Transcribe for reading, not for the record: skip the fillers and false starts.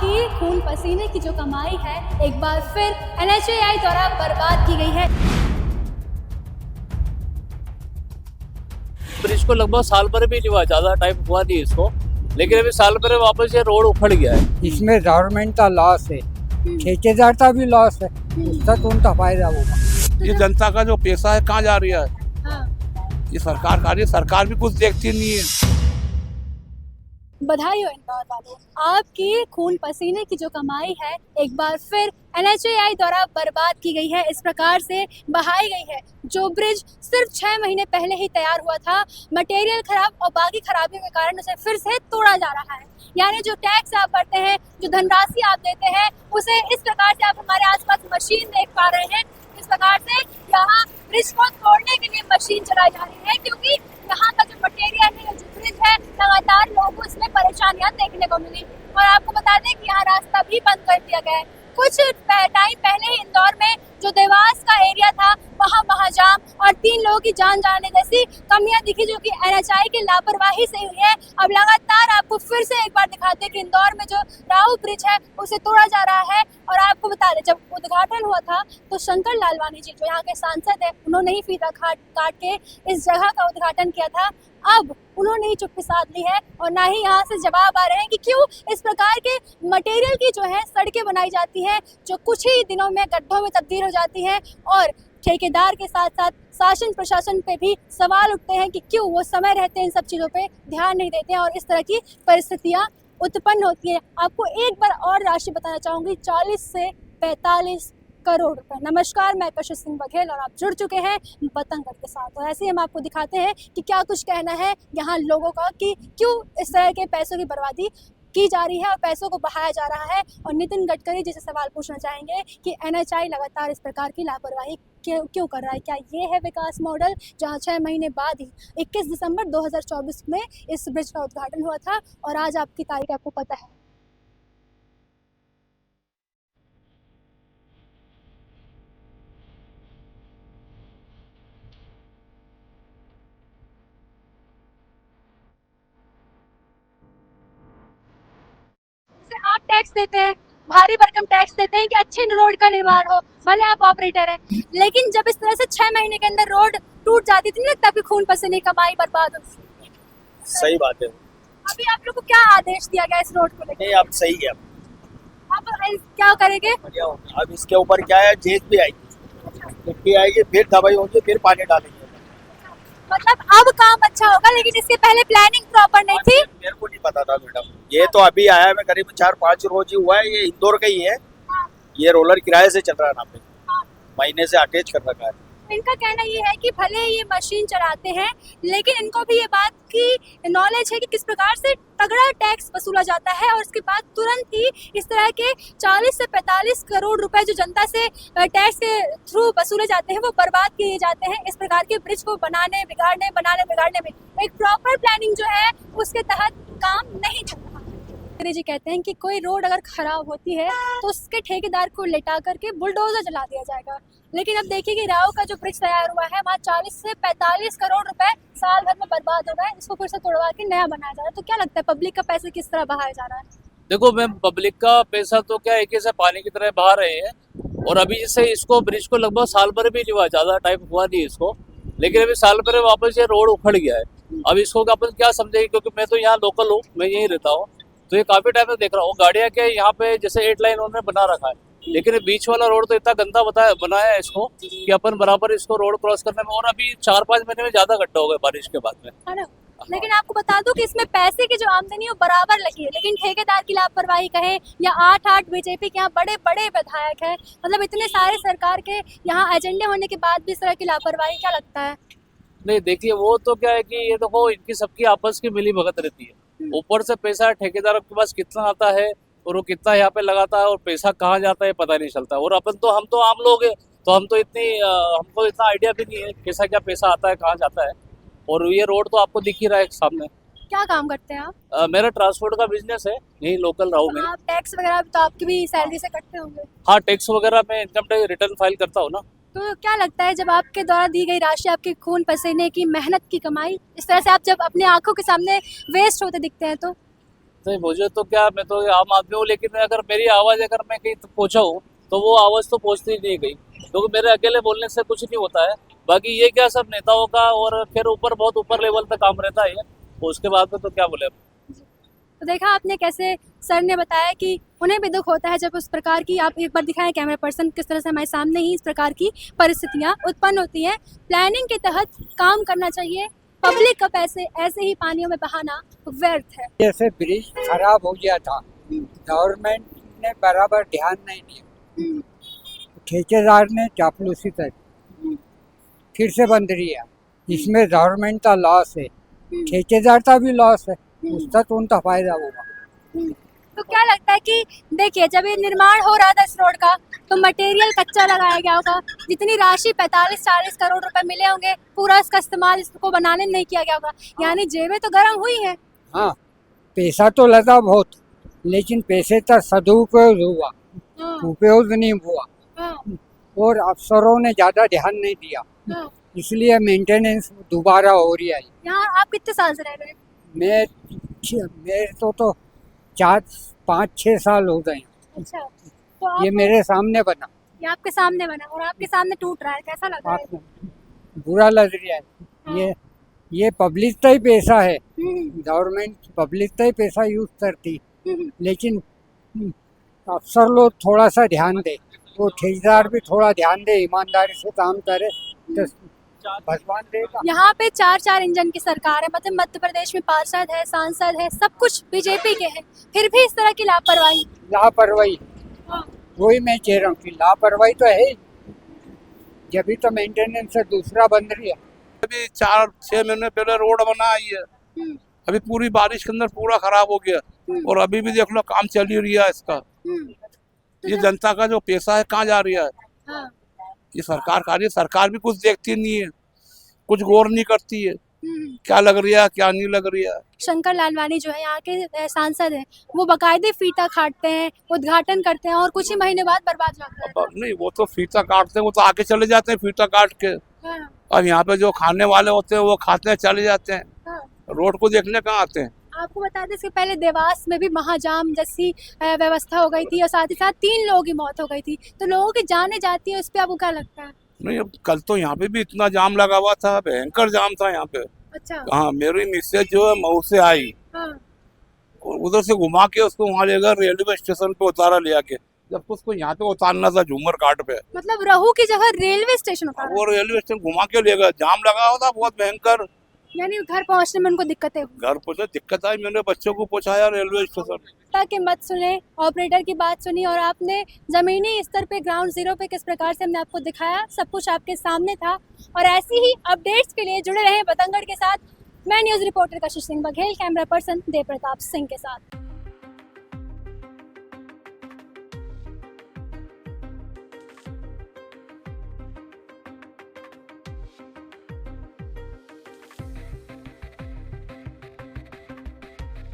आपकी खून पसीने की जो कमाई है एक बार फिर NHAI द्वारा बर्बाद की गई है। ब्रिज को लगभग साल भर भी नहीं हुआ, ज्यादा टाइम हुआ नहीं इसको, लेकिन अभी साल भर में वापस ये रोड उखड़ गया है। इसमें गवर्नमेंट का लॉस है, ठेकेदार का भी लॉस है, उसका तो उनका फायदा होगा। ये जनता का जो पैसा है कहाँ जा रहा है? हाँ। ये सरकार का, ये सरकार भी कुछ देखती नहीं है। बधाई हो इंदौर वालों, आपकी खून पसीने की जो कमाई है एक बार फिर NHAI द्वारा बर्बाद की गई है, इस प्रकार से बहाई गई है। जो ब्रिज सिर्फ 6 महीने पहले ही तैयार हुआ था, मटेरियल खराब और बाकी खराबियों के कारण उसे फिर से तोड़ा जा रहा है। यानी जो टैक्स आप भरते हैं, जो धनराशि आप देते हैं, उसे इस प्रकार से आप हमारे आसपास मशीन देख पा रहे हैं। इस प्रकार से यहाँ ब्रिज को तोड़ने के लिए मशीन चलाई जा रही है, क्योंकि यहाँ का जो मटेरियल है, जो ब्रिज है, लगातार लोगों को इसमें परेशानियां देखने को मिली। और आपको बता दें कि यहाँ रास्ता भी बंद कर दिया गया है। कुछ टाइम पहले ही इंदौर में जो देवास का एरिया था, वहाँ महाजाम और 3 लोगों की जान जाने जैसी कमियां दिखी, जो कि NHAI की लापरवाही से हुई है। अब लगातार आपको फिर से एक बार दिखाते हैं कि इंदौर में जो राहु ब्रिज है उसे तोड़ा जा रहा है। और आपको बता दें, जब उद्घाटन हुआ था तो शंकर लालवानी जी, जो यहाँ के सांसद है, उन्होंने ही फीता काट के इस जगह का उद्घाटन किया था। अब उन्होंने ही चुप्पी साध ली है और ना ही यहाँ से जवाब आ रहे हैं कि क्यों इस प्रकार के मटेरियल की जो है सड़कें बनाई जाती हैं, जो कुछ ही दिनों में गड्ढों में तब्दील हो जाती हैं। और ठेकेदार के साथ साथ शासन प्रशासन पे भी सवाल उठते हैं कि क्यों वो समय रहते इन सब चीज़ों पे ध्यान नहीं देते हैं और इस तरह की परिस्थितियाँ उत्पन्न होती है। आपको एक बार और राशि बताना चाहूँगी, 40 से 45 करोड़ रुपए। नमस्कार, मैं कशिश सिंह बघेल और आप जुड़ चुके हैं पतंगगढ़ के साथ। और ऐसे ही हम आपको दिखाते हैं कि क्या कुछ कहना है यहाँ लोगों का कि क्यों इस तरह के पैसों की बर्बादी की जा रही है और पैसों को बहाया जा रहा है। और नितिन गडकरी जी से सवाल पूछना चाहेंगे कि NHAI लगातार इस प्रकार की लापरवाही क्यों कर रहा है? क्या ये है विकास मॉडल, जहाँ 6 महीने बाद ही 21 दिसंबर 2024 में इस ब्रिज का उद्घाटन हुआ था और आज आपकी तारीख आपको पता है। आप टैक्स देते हैं, भारी भरकम टैक्स देते हैं कि अच्छे रोड का निर्माण हो, भले आप ऑपरेटर हैं, लेकिन जब इस तरह से 6 महीने के अंदर रोड टूट जाती थी, नहीं लगता कि खून पसीने की कमाई बर्बाद हो? सही बात है। अभी आप लोग को क्या आदेश दिया गया इस रोड को लेकर? नहीं, अब सही है। आप क्या करेंगे? अब इसके ऊपर क्या है, जेज भी आएगी, मिट्टी आएगी, फिर दवाई होगी, फिर पानी डालेंगे। मतलब अब काम अच्छा होगा, लेकिन इसके पहले प्लानिंग प्रॉपर नहीं थी। मेरे को नहीं पता था मैडम, ये तो अभी आया है, मैं करीब 4-5 रोज ही हुआ है। ये इंदौर का ही है। ये रोलर किराए से चल रहा है, ना पे महीने से अटैच कर रखा है। इनका कहना ये है कि भले ये मशीन चलाते हैं, लेकिन इनको भी ये बात की नॉलेज है कि किस प्रकार से तगड़ा टैक्स वसूला जाता है और उसके बाद तुरंत ही इस तरह के 40 से 45 करोड़ रुपए जो जनता से टैक्स के थ्रू वसूले जाते हैं, वो बर्बाद किए जाते हैं इस प्रकार के ब्रिज को बनाने बिगाड़ने में। एक प्रॉपर प्लानिंग जो है उसके तहत काम नहीं चल रहा। जी कहते हैं कि कोई रोड अगर खराब होती है तो उसके ठेकेदार को लेटा करके बुलडोजर चला दिया जाएगा, लेकिन अब देखिए कि राव का जो ब्रिज तैयार हुआ है, वहाँ 40 से 45 करोड़ रुपए साल भर में बर्बाद हो रहा है। इसको फिर से तोड़वा के नया बनाया जा रहा है। तो क्या लगता है, पब्लिक का पैसे किस तरह बहाया जा रहा है? देखो मैम, पब्लिक का पैसा तो क्या एक से पानी की तरह बहा रहे हैं। और अभी जैसे इसको ब्रिज को लगभग साल भर भी नहीं हुआ, ज्यादा टाइम हुआ नहीं इसको, लेकिन अभी साल भर वापस ये रोड उखड़ गया है। अब इसको अपन क्या समझेंगे, क्योंकि मैं तो यहाँ लोकल हूँ, मैं यहीं रहता हूँ, तो ये काफी टाइम से देख रहा हूँ गाड़ियाँ के यहाँ पे जैसे 8 लाइन उन्होंने बना रखा है, लेकिन बीच वाला रोड तो इतना गंदा बनाया है इसको कि अपन बराबर इसको रोड क्रॉस करने में, और अभी 4-5 महीने में ज्यादा गड्ढा हो गया बारिश के बाद में, है ना? लेकिन आपको बता दूं कि इसमें पैसे की जो आमदनी है वो बराबर लगी है, लेकिन ठेकेदार की लापरवाही कहे या 8 बीजेपी के यहाँ बड़े बड़े विधायक हैं, मतलब इतने सारे सरकार के यहाँ एजेंडे होने के बाद भी इस तरह की लापरवाही, क्या लगता है? नहीं देखिए, वो तो क्या है कि ये देखो इनकी सबकी आपस की मिली भगत रहती है। ऊपर से पैसा ठेकेदार के पास कितना आता है और वो कितना यहाँ पे लगाता है और पैसा कहाँ जाता है पता नहीं चलता। और हम तो आम लोग हैं, तो हमको इतना आइडिया भी नहीं है कैसा क्या पैसा आता है, कहाँ जाता है। और ये रोड तो आपको दिख ही रहा है सामने। क्या काम करते हैं आप? मेरा ट्रांसपोर्ट का बिजनेस है, यही लोकल राहू में। आप टैक्स वगैरह तो आपकी भी सैलरी से कटते होंगे? हाँ, टैक्स वगैरह में इनकम टैक्स रिटर्न फाइल करता हूँ ना। तो क्या लगता है, जब आपके द्वारा दी गई राशि, आपके खून पसीने की मेहनत की कमाई, इस तरह से आप जब अपने आंखों के सामने वेस्ट होते दिखते हैं, तो तो मुझे तो क्या, मैं तो आम आदमी हूँ, लेकिन अगर मेरी आवाज़ अगर मैं कहीं पहुँचाऊँ तो वो आवाज़ तो पहुँचती नहीं कहीं, क्योंकि मेरे अकेले बोलने से कुछ नहीं होता है। बाकी ये क्या सब नेताओं का, और फिर ऊपर बहुत ऊपर लेवल तक काम रहता है, उसके बाद में तो क्या बोले। तो देखा आपने कैसे सर ने बताया कि उन्हें भी दुख होता है जब उस प्रकार की, आप एक बार दिखाएं कैमरा पर्सन, किस तरह से हमारे सामने ही इस प्रकार की परिस्थितियां उत्पन्न होती हैं। प्लानिंग के तहत काम करना चाहिए, पब्लिक का पैसे ऐसे ही पानियों में बहाना व्यर्थ है। जैसे ब्रिज खराब हो गया था, गवर्नमेंट ने बराबर ध्यान नहीं दिया, ठेकेदार ने चापलूसी कर फिर से बंद किया। इसमें गवर्नमेंट का लॉस है, ठेकेदार का भी लॉस है, उसका तो उनका फायदा होगा। तो क्या लगता है कि देखिए, जब ये निर्माण हो रहा था इस रोड का, तो मटेरियल कच्चा लगाया गया होगा, जितनी राशि 45-40 करोड़ रुपए मिले होंगे, पूरा इसका इस्तेमाल इसको बनाने में नहीं किया गया होगा, यानी जेबें तो गर्म हुई है। हाँ, पैसा तो लगा बहुत, लेकिन पैसे का सदुपयोग हुआ, उपयोग नहीं हुआ, और अफसरों ने ज्यादा ध्यान नहीं दिया, इसलिए मेंटेनेंस दोबारा हो रही है। यहाँ आप कितने साल से रह रहे हैं? मेरे तो 4-5-6 साल हो गए। अच्छा, तो ये मेरे सामने बना, ये आपके सामने बना और आपके सामने टूट रहा है, कैसा लग रहा है? आपको बुरा लग रहा है। ये पब्लिक का ही पैसा है, गवर्नमेंट पब्लिक का ही पैसा यूज करती, लेकिन अफसर लोग थोड़ा सा ध्यान दे, वो ठेकेदार भी थोड़ा ध्यान दे, ईमानदारी से काम करे तो भगवान देगा। यहाँ पे 4 इंजन की सरकार है, मतलब मध्य प्रदेश में पार्षद है, सांसद है, सब कुछ बीजेपी के हैं, फिर भी इस तरह की लापरवाही। वही मैं कह रहा हूँ कि लापरवाही तो है, जब भी तो मेंटेनेंस से दूसरा बंद रही है। अभी 4-6 महीने पहले रोड बना आई है, अभी पूरी बारिश के अंदर पूरा खराब हो गया, और अभी भी देख लो काम चल ही रही है इसका। ये जनता का जो पैसा है कहाँ जा रहा है? ये सरकार भी कुछ देखती नहीं है, कुछ गौर नहीं करती है, क्या लग रहा है क्या नहीं लग रहा है। शंकर लालवानी जो है यहाँ के सांसद हैं, वो बाकायदे फीता काटते हैं, उद्घाटन करते हैं और कुछ ही महीने बाद बर्बाद जाता है। नहीं, वो तो फीता काटते हैं, वो तो आके चले जाते हैं फीता काट के, और यहाँ पे जो खाने वाले होते हैं वो खाते हैं चले जाते हैं, रोड को देखने कहाँ आते हैं। आपको बता दें, इसके पहले देवास में भी महाजाम जैसी व्यवस्था हो गई थी और साथ ही साथ 3 लोगों की मौत हो गई थी, तो लोगों की जाने जाती है, उस पर आपको क्या लगता है? नहीं, अब कल तो यहाँ पे भी इतना जाम लगा हुआ था, भयंकर जाम था यहाँ पे। अच्छा। हाँ, मेरी मिसेज जो है मऊ से आई, और उधर से घुमा के उसको वहाँ ले गए रेलवे स्टेशन पे उतारा ले आके, जब उसको यहाँ पे उतारना था झूमर घाट पे, मतलब रहू की जगह रेलवे स्टेशन उतारा। वो रेलवे स्टेशन घुमा के ले गए, जाम लगा हुआ था बहुत भयंकर। यानी घर पहुंचने में उनको दिक्कतें हुई। घर पहुंचे, दिक्कत आई, मैंने बच्चों को पहुंचाया रेलवे स्टेशन। ताकि मत सुने, ऑपरेटर की बात सुनी, और आपने जमीनी स्तर पे ग्राउंड जीरो पे किस प्रकार से हमने आपको दिखाया, सब कुछ आपके सामने था। और ऐसी ही अपडेट्स के लिए जुड़े रहे बतंगड़ के साथ। मैं न्यूज रिपोर्टर कशिश सिंह बघेल, कैमरा पर्सन देव प्रताप सिंह के साथ।